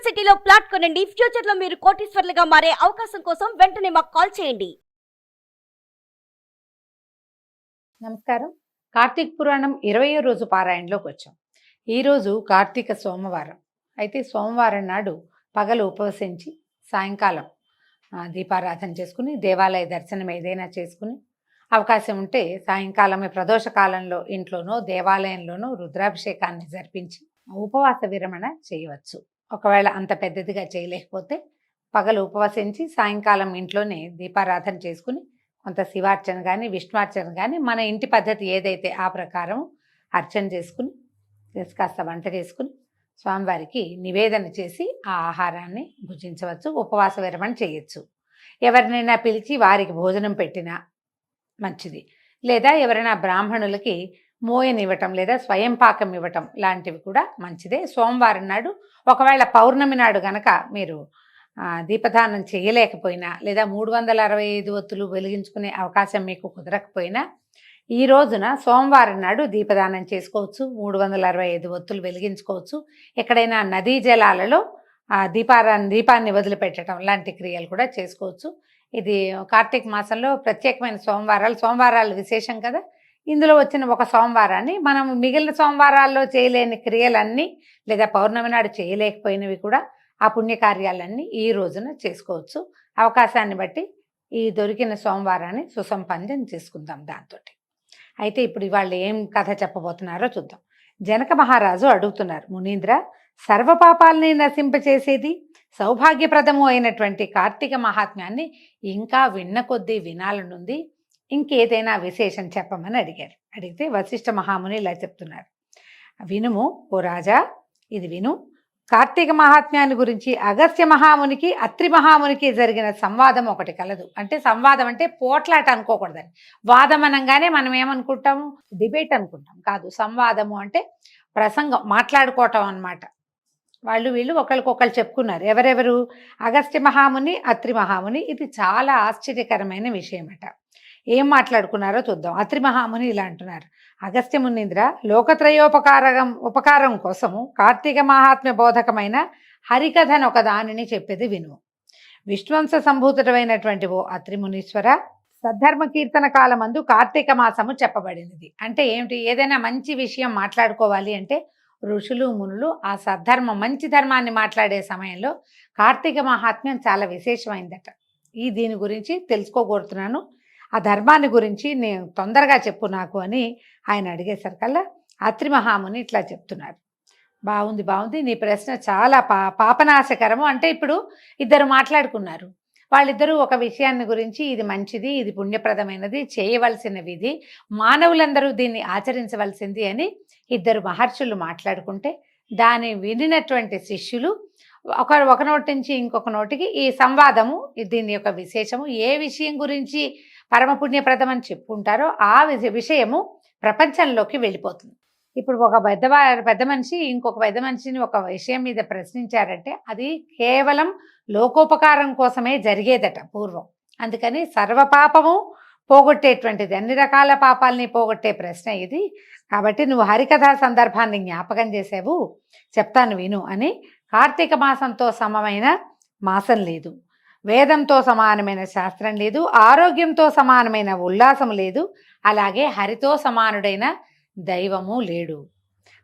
సిటీలో ప్లాట్ కొనండి. ఫ్యూచర్ లో మీరు కోటీశ్వర్లుగా మారే అవకాశం కోసం వెంటనే మాకు కాల్ చేయండి. నమస్కారం. కార్తీక పురాణం 20వ రోజు పారాయణలోకి వచ్చాం. ఈరోజు కార్తీక సోమవారం. అయితే సోమవారం నాడు పగలు ఉపవసించి సాయంకాలం దీపారాధన చేసుకుని దేవాలయ దర్శనం ఏదైనా చేసుకుని అవకాశం ఉంటే సాయంకాలమే ప్రదోష కాలంలో ఇంట్లోనో దేవాలయంలోనో రుద్రాభిషేకాన్ని జరిపించి ఉపవాస విరమణ చేయవచ్చు. ఒకవేళ అంత పెద్దదిగా చేయలేకపోతే పగలు ఉపవసించి సాయంకాలం ఇంట్లోనే దీపారాధన చేసుకుని కొంత శివార్చన కానీ విష్ణువార్చన కానీ మన ఇంటి పద్ధతి ఏదైతే ఆ ప్రకారం అర్చన చేసుకుని కాస్త వంట చేసుకుని స్వామివారికి నివేదన చేసి ఆ ఆహారాన్ని భుజించవచ్చు. ఉపవాస విరమణ చేయొచ్చు. ఎవరినైనా పిలిచి వారికి భోజనం పెట్టినా మంచిది. లేదా ఎవరైనా బ్రాహ్మణులకి మోయనివ్వటం లేదా స్వయం పాకం ఇవ్వటం లాంటివి కూడా మంచిదే. సోమవారం నాడు ఒకవేళ పౌర్ణమి నాడు గనక మీరు దీపదానం చేయలేకపోయినా లేదా 365 ఒత్తులు వెలిగించుకునే అవకాశం మీకు కుదరకపోయినా ఈ రోజున సోమవారం నాడు దీపదానం చేసుకోవచ్చు. 365 ఒత్తులు వెలిగించుకోవచ్చు. ఎక్కడైనా నదీ జలాలలో దీపాన్ని వదిలిపెట్టడం లాంటి క్రియలు కూడా చేసుకోవచ్చు. ఇది కార్తీక మాసంలో ప్రత్యేకమైన సోమవారాలు విశేషం కదా. ఇందులో వచ్చిన ఒక సోమవారాన్ని మనం మిగిలిన సోమవారాల్లో చేయలేని క్రియలన్నీ లేదా పౌర్ణమి నాడు చేయలేకపోయినవి కూడా ఆ పుణ్యకార్యాలన్నీ ఈ రోజున చేసుకోవచ్చు. అవకాశాన్ని బట్టి ఈ దొరికిన సోమవారాన్ని సుసంపన్నం చేసుకుందాం దాంతో. అయితే ఇప్పుడు ఇవాళ ఏం కథ చెప్పబోతున్నారో చూద్దాం. జనక మహారాజు అడుగుతున్నారు, మునీంద్ర, సర్వపాపాలని నశింపచేసేది సౌభాగ్యప్రదము అయినటువంటి కార్తీక మహాత్మ్యాన్ని ఇంకా విన్న కొద్దీ వినాలనుంది, ఇంకేదైనా విశేషం చెప్పమని అడిగారు. అడిగితే వశిష్ఠ మహాముని ఇలా చెప్తున్నారు, వినుము ఓ రాజా, ఇది విను. కార్తీక మహాత్మ్యాన్ని గురించి అగస్త్య మహామునికి అత్రి మహామునికి జరిగిన సంవాదం ఒకటి కలదు. అంటే సంవాదం అంటే పోట్లాట అనుకోకూడదని. వాదం అనగానే మనం ఏమనుకుంటాము, డిబేట్ అనుకుంటాం. కాదు, సంవాదము అంటే ప్రసంగం, మాట్లాడుకోవటం అన్నమాట. వాళ్ళు వీళ్ళు ఒకరికొకరు చెప్పుకున్నారు. ఎవరెవరు? అగస్త్య మహాముని, అత్రి మహాముని. ఇది చాలా ఆశ్చర్యకరమైన విషయం అట. ఏం మాట్లాడుకున్నారో చూద్దాం. అత్రి మహాముని ఇలా అంటున్నారు, అగస్త్య మునీంద్ర, ఉపకారం కోసము కార్తీక మహాత్మ్య బోధకమైన హరికథను ఒక దానిని చెప్పేది విను. విష్ణువంశ సంభూతుడమైనటువంటి ఓ అత్రి మునీశ్వర, సద్ధర్మ కీర్తన కాలమందు కార్తీక మాసము చెప్పబడినది. అంటే ఏమిటి? ఏదైనా మంచి విషయం మాట్లాడుకోవాలి అంటే ఋషులు మునులు ఆ మంచి ధర్మాన్ని మాట్లాడే సమయంలో కార్తీక మహాత్మ్యం చాలా విశేషమైందట. దీని గురించి తెలుసుకోగోరుతున్నాను, ఆ ధర్మాన్ని గురించి నేను తొందరగా చెప్పు నాకు అని ఆయన అడిగేసరికల్లా అత్రి మహాముని ఇట్లా చెప్తున్నారు. బాగుంది, నీ ప్రశ్న చాలా పాపనాశకరము. అంటే ఇప్పుడు ఇద్దరు మాట్లాడుకున్నారు. వాళ్ళిద్దరూ ఒక విషయాన్ని గురించి ఇది మంచిది, ఇది పుణ్యప్రదమైనది, చేయవలసిన విధి, మానవులందరూ దీన్ని ఆచరించవలసింది అని ఇద్దరు మహర్షులు మాట్లాడుకుంటే దాన్ని వినినటువంటి శిష్యులు ఒక నోటి నుంచి ఇంకొక నోటికి ఈ సంవాదము, దీని యొక్క విశేషము, ఏ విషయం గురించి పరమపుణ్యప్రదం అని చెప్పుకుంటారో ఆ విషయము ప్రపంచంలోకి వెళ్ళిపోతుంది. ఇప్పుడు ఒక పెద్ద మనిషి ఇంకొక పెద్ద మనిషిని ఒక విషయం మీద ప్రశ్నించారంటే అది కేవలం లోకోపకారం కోసమే జరిగేదట పూర్వం. అందుకని సర్వపాపము పోగొట్టేటువంటిది, అన్ని రకాల పాపాలని పోగొట్టే ప్రశ్న ఇది. కాబట్టి నువ్వు హరికథా సందర్భాన్ని జ్ఞాపకం చేసావు, చెప్తాను విను అని. కార్తీక మాసంతో సమమైన మాసం లేదు, వేదంతో సమానమైన శాస్త్రం లేదు, ఆరోగ్యంతో సమానమైన ఉల్లాసం లేదు, అలాగే హరితో సమానుడైన దైవము లేడు.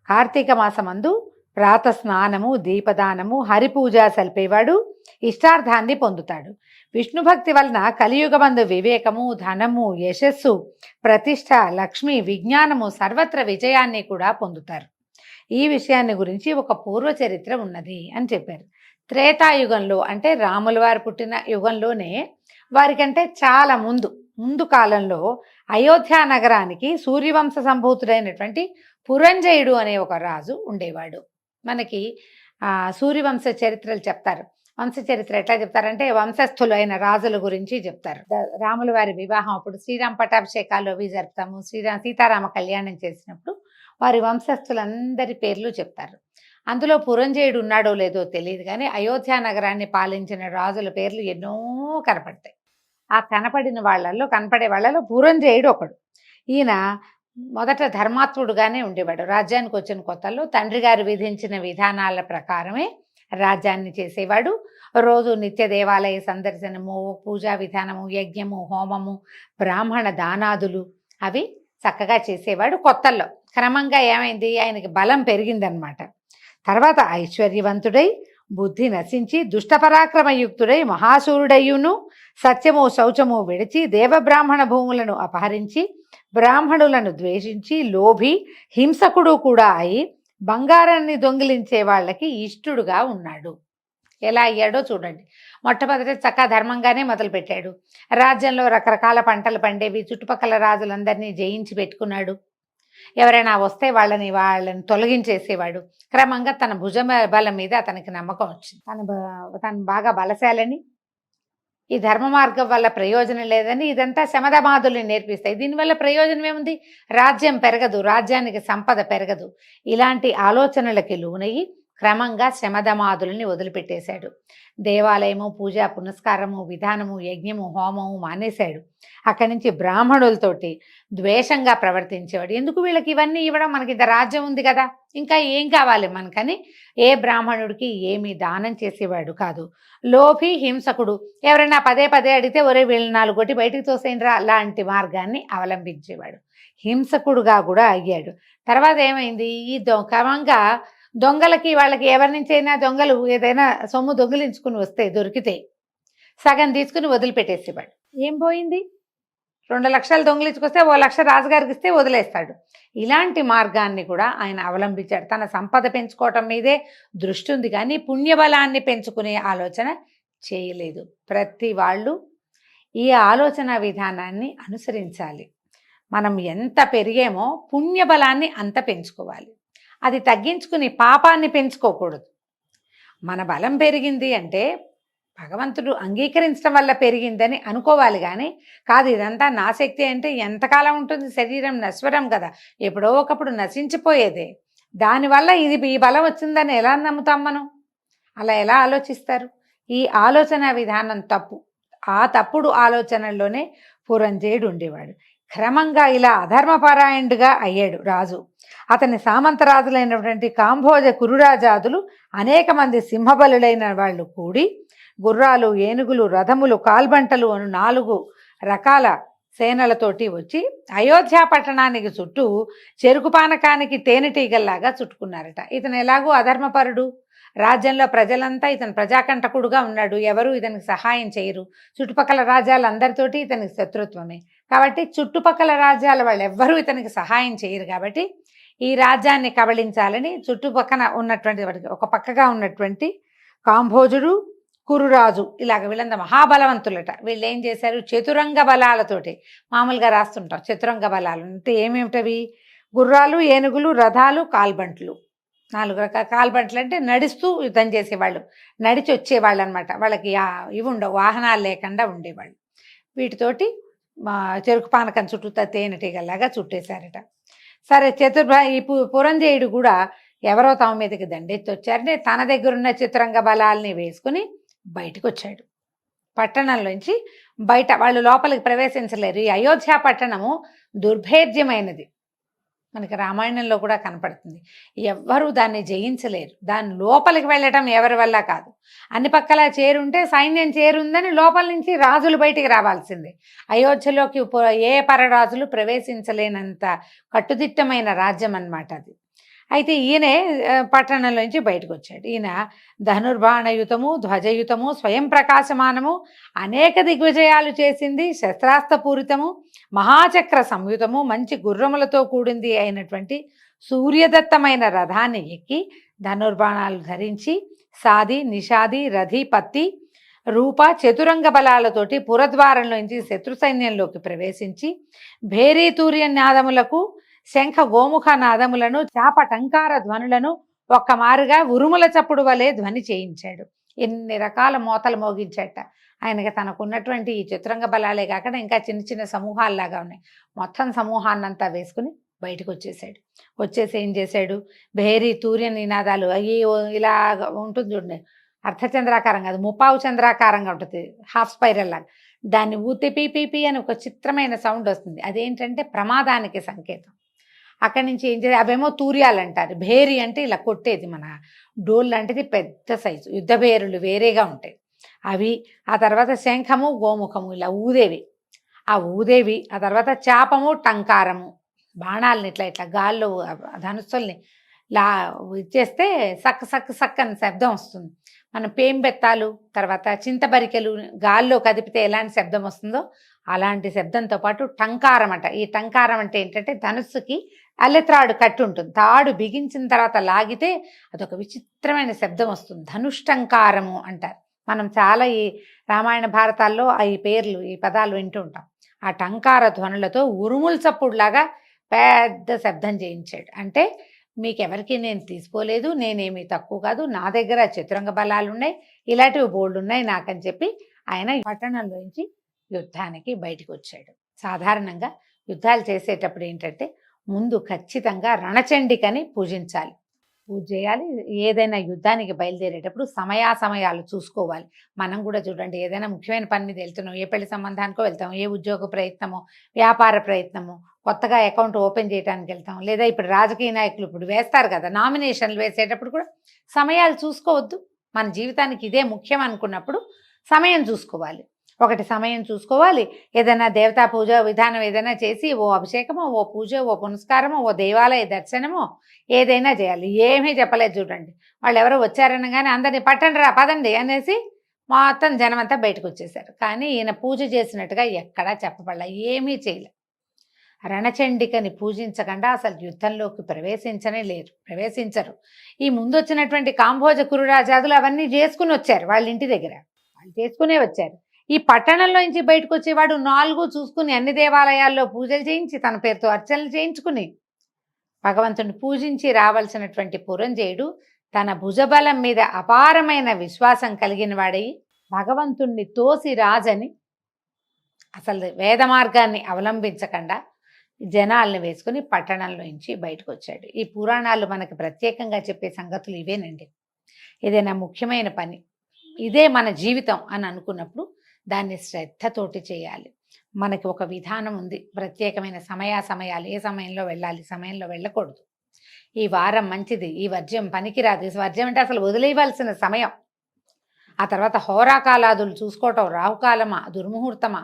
కార్తీక మాసమందు ప్రాత స్నానము, దీపదానము, హరిపూజ సల్పేవాడు ఇష్టార్థాన్ని పొందుతాడు. విష్ణుభక్తి వలన కలియుగమందు వివేకము, ధనము, యశస్సు, ప్రతిష్ట, లక్ష్మి, విజ్ఞానము, సర్వత్ర విజయాన్ని కూడా పొందుతారు. ఈ విషయాన్ని గురించి ఒక పూర్వ చరిత్ర ఉన్నది అని చెప్పారు. త్రేతాయుగంలో అంటే రాముల వారు పుట్టిన యుగంలోనే వారికంటే చాలా ముందు కాలంలో అయోధ్య నగరానికి సూర్యవంశ సంభూతుడైనటువంటి పురంజయుడు అనే ఒక రాజు ఉండేవాడు. మనకి సూర్యవంశ చరిత్రలు చెప్తారు. వంశ చరిత్ర ఎట్లా చెప్తారంటే వంశస్థులు అయిన రాజుల గురించి చెప్తారు. రాముల వారి వివాహం అప్పుడు శ్రీరామ పట్టాభిషేకాలు అవి జరుపుతాము. సీతారామ కళ్యాణం చేసినప్పుడు వారి వంశస్థులందరి పేర్లు చెప్తారు. అందులో పురంజయుడు ఉన్నాడో లేదో తెలియదు, కానీ అయోధ్య నగరాన్ని పాలించిన రాజుల పేర్లు ఎన్నో కనపడతాయి. ఆ కనపడే వాళ్ళలో పురంజయుడు ఒకడు. ఈయన మొదట ధర్మాత్ముడుగానే ఉండేవాడు. రాజ్యానికి వచ్చిన కొత్తలో తండ్రి గారు విధించిన విధానాల ప్రకారమే రాజ్యాన్ని చేసేవాడు. రోజు నిత్య దేవాలయ సందర్శనము, పూజా విధానము, యజ్ఞము, హోమము, బ్రాహ్మణ దానాదులు అవి చక్కగా చేసేవాడు కొత్తల్లో. క్రమంగా ఏమైంది, ఆయనకి బలం పెరిగిందనమాట. తర్వాత ఐశ్వర్యవంతుడై బుద్ధి నశించి దుష్టపరాక్రమయుక్తుడై మహాశూరుడయ్యును సత్యము శౌచము విడిచి దేవబ్రాహ్మణ భూములను అపహరించి బ్రాహ్మణులను ద్వేషించి లోభి హింసకుడు కూడా అయి బంగారాన్ని దొంగిలించే వాళ్ళకి ఇష్టుడుగా ఉన్నాడు. ఎలా అయ్యాడో చూడండి. మొట్టమొదటి చక్కగా ధర్మంగానే మొదలుపెట్టాడు. రాజ్యంలో రకరకాల పంటలు పండేవి, చుట్టుపక్కల రాజులందరినీ జయించి పెట్టుకున్నాడు. ఎవరైనా వస్తే వాళ్ళని తొలగించేసేవాడు. క్రమంగా తన బలం మీద అతనికి నమ్మకం వచ్చింది. తను బాగా బలశాలని, ఈ ధర్మ మార్గం వల్ల ప్రయోజనం లేదని ఇదంతా శమధమాదుల్ని నేర్పిస్తాయి. దీనివల్ల ప్రయోజనం ఏముంది, రాజ్యం పెరగదు, రాజ్యానికి సంపద పెరగదు. ఇలాంటి ఆలోచనలకి లోనయ్యి క్రమంగా శమధమాదుల్ని వదిలిపెట్టేశాడు. దేవాలయము, పూజ పునస్కారము, విధానము, యజ్ఞము, హోమము మానేశాడు. అక్కడి నుంచి బ్రాహ్మణులతోటి ద్వేషంగా ప్రవర్తించేవాడు. ఎందుకు వీళ్ళకి ఇవన్నీ ఇవ్వడం, మనకి ఇంత రాజ్యం ఉంది కదా, ఇంకా ఏం కావాలి మనకని ఏ బ్రాహ్మణుడికి ఏమీ దానం చేసేవాడు కాదు. లోభి హింసకుడు, ఎవరైనా పదే పదే అడిగితే ఒరే వీళ్ళని 4 కొట్టి బయటికి తోసేయండిరా లాంటి మార్గాన్ని అవలంబించేవాడు. హింసకుడుగా కూడా అయ్యాడు. తర్వాత ఏమైంది, ఈ క్రమంగా దొంగలకి వాళ్ళకి ఎవరి నుంచి అయినా దొంగలు ఏదైనా సొమ్ము దొంగిలించుకుని వస్తే దొరికితే సగం తీసుకుని వదిలిపెట్టేసేవాడు. ఏం పోయింది, 2 లక్షలు దొంగిలించుకొస్తే 1 లక్ష రాజుగారికి ఇస్తే వదిలేస్తాడు. ఇలాంటి మార్గాన్ని కూడా ఆయన అవలంబించాడు. తన సంపద పెంచుకోవటం మీదే దృష్టి ఉంది కానీ పుణ్యబలాన్ని పెంచుకునే ఆలోచన చేయలేదు. ప్రతి వాళ్ళు ఈ ఆలోచన విధానాన్ని అనుసరించాలి. మనం ఎంత పెరిగేమో పుణ్యబలాన్ని అంత పెంచుకోవాలి. అది తగ్గించుకుని పాపాన్ని పెంచుకోకూడదు. మన బలం పెరిగింది అంటే భగవంతుడు అంగీకరించడం వల్ల పెరిగిందని అనుకోవాలి కానీ కాదు ఇదంతా నా శక్తి అంటే ఎంతకాలం ఉంటుంది, శరీరం నశ్వరం కదా, ఎప్పుడో ఒకప్పుడు నశించిపోయేదే. దానివల్ల ఈ బలం వచ్చిందని ఎలా నమ్ముతాం మనం? అలా ఎలా ఆలోచిస్తారు? ఈ ఆలోచన విధానం తప్పు. ఆ తప్పుడు ఆలోచనల్లోనే పురంజేయుడు ఉండేవాడు. క్రమంగా ఇలా అధర్మపరాయణుడిగా అయ్యాడు రాజు. అతని సామంతరాజులైనటువంటి కాంభోజ కురురాజాదులు అనేక మంది సింహబలులైన వాళ్ళు కూడి గుర్రాలు, ఏనుగులు, రథములు, కాల్బంటలు అను 4 రకాల సేనలతోటి వచ్చి అయోధ్య పట్టణానికి చుట్టూ చెరుకు పానకానికి తేనెటీగల్లాగా చుట్టుకున్నారట. ఇతను ఎలాగూ అధర్మపరుడు, రాజ్యంలో ప్రజలంతా ఇతను ప్రజాకంటకుడుగా ఉన్నాడు, ఎవరు ఇతనికి సహాయం చేయరు. చుట్టుపక్కల రాజ్యాలందరితోటి ఇతనికి శత్రుత్వమే. కాబట్టి చుట్టుపక్కల రాజ్యాల వాళ్ళు ఎవ్వరూ ఇతనికి సహాయం చేయరు. కాబట్టి ఈ రాజ్యాన్ని కబళించాలని చుట్టుపక్కన ఉన్నటువంటి ఒక పక్కగా ఉన్నటువంటి కాంభోజుడు, కురురాజు ఇలాగ వీళ్ళంతా మహాబలవంతులట. వీళ్ళు ఏం చేశారు, చతురంగ బలాలతోటి, మామూలుగా రాస్తుంటాం చతురంగ బలాలు అంటే ఏమేమిటవి, గుర్రాలు, ఏనుగులు, రథాలు, కాల్బంట్లు. 4 రకాల కాల్బంట్లు అంటే నడుస్తూ యుద్ధం చేసేవాళ్ళు, నడిచి వచ్చేవాళ్ళు అనమాట. వాళ్ళకి ఇవి ఉండవు, వాహనాలు లేకుండా ఉండేవాళ్ళు. వీటితోటి చెరుకు పానకం చుట్టూ తేనెటీగల్లాగా చుట్టేశారట. సరే ఈ పురంజేయుడు కూడా ఎవరో తమ మీదకి దండెత్తి వచ్చారంటే తన దగ్గరున్న చిత్రంగ బలాల్ని వేసుకుని బయటకు వచ్చాడు. పట్టణంలోంచి బయట వాళ్ళు లోపలికి ప్రవేశించలేరు. ఈ అయోధ్య పట్టణము దుర్భేద్యమైనది, మనకి రామాయణంలో కూడా కనపడుతుంది. ఎవ్వరూ దాన్ని జయించలేరు. దాని లోపలికి వెళ్ళటం ఎవరి వల్ల కాదు. అన్ని పక్కల చేరుంటే సైన్యం చేరుందని లోపల నుంచి రాజులు బయటికి రావాల్సిందే. అయోధ్యలోకి ఏ పరరాజులు ప్రవేశించలేనంత కట్టుదిట్టమైన రాజ్యం అన్నమాట అది. అయితే ఈయనే పట్టణంలోంచి బయటకు వచ్చాడు. ఈయన ధనుర్బాణయుతము, ధ్వజయుతము, స్వయం ప్రకాశమానము, అనేక దిగ్విజయాలు చేసింది, శస్త్రాస్త్రపూరితము, మహాచక్ర సంయుతము, మంచి గుర్రములతో కూడింది అయినటువంటి సూర్యదత్తమైన రథాన్ని ఎక్కి ధనుర్బాణాలు ధరించి సాది, నిషాది, రథి, పత్తి రూప చతురంగ బలాలతోటి పురద్వారంలోంచి శత్రు సైన్యంలోకి ప్రవేశించి భేరీతూర్య నాదములకు, శంఖ గోముఖ నాదములను, చాప టంకార ధ్వనులను ఒక్కమారుగా ఉరుముల చప్పుడు వలె ధ్వని చేయించాడు. ఎన్ని రకాల మోతలు మోగించట. ఆయనకి తనకున్నటువంటి ఈ చతురంగ బలాలే కాకుండా ఇంకా చిన్న చిన్న సమూహాల్లాగా ఉన్నాయి. మొత్తం సమూహాన్నంతా వేసుకుని బయటకు వచ్చేసాడు. వచ్చేసి ఏం చేశాడు, భేరీ తూర్య నినాదాలు అయ్యి ఇలా ఉంటుంది చూడండి, అర్ధచంద్రాకారం కాదు, ముప్పావు చంద్రాకారంగా ఉంటుంది, హాఫ్ స్పైరల్ లాగా. దాన్ని ఊతి పీ పీ పీ అని ఒక చిత్రమైన సౌండ్ వస్తుంది. అదేంటంటే ప్రమాదానికి సంకేతం. అక్కడి నుంచి ఏం చేయాలి, అవేమో తూర్యాలు అంటారు. భేరి అంటే ఇలా కొట్టేది, మన డోల్ లాంటిది పెద్ద సైజు. యుద్ధ భేరులు వేరేగా ఉంటాయి అవి. ఆ తర్వాత శంఖము గోముఖము ఇలా ఊదేవి, ఆ ఊదేవి. ఆ తర్వాత చాపము టంకారము, బాణాలని ఇట్లా ఇట్లా గాల్లో ధనుస్సుల్ని లా ఇచ్చేస్తే సక్ సక్ సక్ అని శబ్దం వస్తుంది. మన పేంబెత్తాలు తర్వాత చింతబరికెలు గాల్లో కదిపితే ఎలాంటి శబ్దం వస్తుందో అలాంటి శబ్దంతో పాటు టంకారం అంట. ఈ టంకారం అంటే ఏంటంటే ధనుస్సుకి అల్లెత్రాడు కట్టు ఉంటుంది, తాడు బిగించిన తర్వాత లాగితే అదొక విచిత్రమైన శబ్దం వస్తుంది, ధనుష్టంకారము అంటారు. మనం చాలా ఈ రామాయణ భారతాల్లో ఈ పేర్లు ఈ పదాలు వింటూ ఉంటాం. ఆ టంకార ధ్వనులతో ఉరుముల చప్పుడులాగా పెద్ద శబ్దం చేయించాడు. అంటే మీకెవరికి నేను తీసుకోలేదు, నేనేమీ తక్కువ కాదు, నా దగ్గర చతురంగ బలాలు ఉన్నాయి, ఇలాంటివి బోల్డ్ ఉన్నాయి నాకని చెప్పి ఆయన పట్టణంలోంచి యుద్ధానికి బయటకు వచ్చాడు. సాధారణంగా యుద్ధాలు చేసేటప్పుడు ఏంటంటే ముందు ఖచ్చితంగా రణచండికని పూజించాలి, పూజ చేయాలి. ఏదైనా యుద్ధానికి బయలుదేరేటప్పుడు సమయాలు చూసుకోవాలి. మనం కూడా చూడండి, ఏదైనా ముఖ్యమైన పని మీద వెళ్తున్నాం, ఏ పెళ్లి సంబంధానికో వెళ్తాం, ఏ ఉద్యోగ ప్రయత్నమో వ్యాపార ప్రయత్నమో, కొత్తగా అకౌంట్ ఓపెన్ చేయడానికి వెళ్తాం, లేదా ఇప్పుడు రాజకీయ నాయకులు ఇప్పుడు వేస్తారు కదా నామినేషన్లు వేసేటప్పుడు కూడా సమయాలు చూసుకోవద్దు. మన జీవితానికి ఇదే ముఖ్యం అనుకున్నప్పుడు సమయం చూసుకోవాలి. ఒకటి సమయం చూసుకోవాలి. ఏదైనా దేవతా పూజ విధానం ఏదైనా చేసి ఓ అభిషేకమో ఓ పూజ ఓ పునస్కారమో ఓ దేవాలయ దర్శనమో ఏదైనా చేయాలి. ఏమీ చెప్పలేదు చూడండి, వాళ్ళు ఎవరో వచ్చారనగానే అందరినీ పదండి అనేసి మొత్తం జనమంతా బయటకు వచ్చేసారు. కానీ ఈయన పూజ చేసినట్టుగా ఎక్కడా చెప్పబడలా, ఏమీ చేయలే. రణచండికని పూజించకుండా అసలు యుద్ధంలోకి ప్రవేశించరు. ఈ ముందు వచ్చినటువంటి కాంభోజ కురురాజాదులు అవన్నీ చేసుకుని వచ్చారు, వాళ్ళ ఇంటి దగ్గర వాళ్ళు చేసుకునే వచ్చారు. ఈ పట్టణంలో నుంచి బయటకు వచ్చేవాడు 4 చూసుకుని అన్ని దేవాలయాల్లో పూజలు చేయించి తన పేరుతో అర్చనలు చేయించుకుని భగవంతుని పూజించి రావాల్సినటువంటి పురంజయుడు తన భుజబలం మీద అపారమైన విశ్వాసం కలిగిన వాడై భగవంతుణ్ణి తోసి రాజని అసలు వేద మార్గాన్ని అవలంబించకుండా జనాల్ని వేసుకుని పట్టణంలోంచి బయటకు వచ్చాడు. ఈ పురాణాలు మనకి ప్రత్యేకంగా చెప్పే సంగతులు ఇవేనండి. ఏదైనా ముఖ్యమైన పని ఇదే మన జీవితం అని అనుకున్నప్పుడు దాన్ని శ్రద్ధతోటి చేయాలి. మనకి ఒక విధానం ఉంది, ప్రత్యేకమైన సమయాలు, ఏ సమయంలో వెళ్ళాలి, సమయంలో వెళ్ళకూడదు. ఈ వారం మంచిది, ఈ వర్జ్యం పనికిరాదు. ఈ వర్జ్యం అంటే అసలు వదిలేయవలసిన సమయం. ఆ తర్వాత హోరాకాలాదులు చూసుకోవటం, రాహుకాలమా దుర్ముహూర్తమా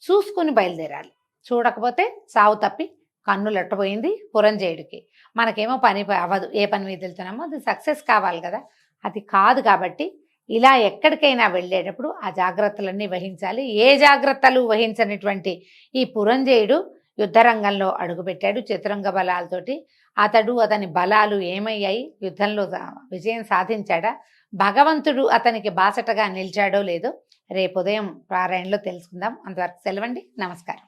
చూసుకుని బయలుదేరాలి. చూడకపోతే సావు తప్పి కన్నులెట్టబోయింది పురంజయుడికి. మనకేమో పని అవ్వదు, ఏ పని మీద వెళ్తున్నామో అది సక్సెస్ కావాలి కదా, అది కాదు. కాబట్టి ఇలా ఎక్కడికైనా వెళ్ళేటప్పుడు ఆ జాగ్రత్తలన్నీ వహించాలి. ఏ జాగ్రత్తలు వహించనిటువంటి ఈ పురంజయుడు యుద్ధరంగంలో అడుగుపెట్టాడు చతురంగ బలాలతోటి. అతని బలాలు ఏమయ్యాయి, యుద్ధంలో విజయం సాధించాడా, భగవంతుడు అతనికి బాసటగా నిలిచాడో లేదో రేపు ఉదయం పారాయణలో తెలుసుకుందాం. అంతవరకు సెలవండి, నమస్కారం.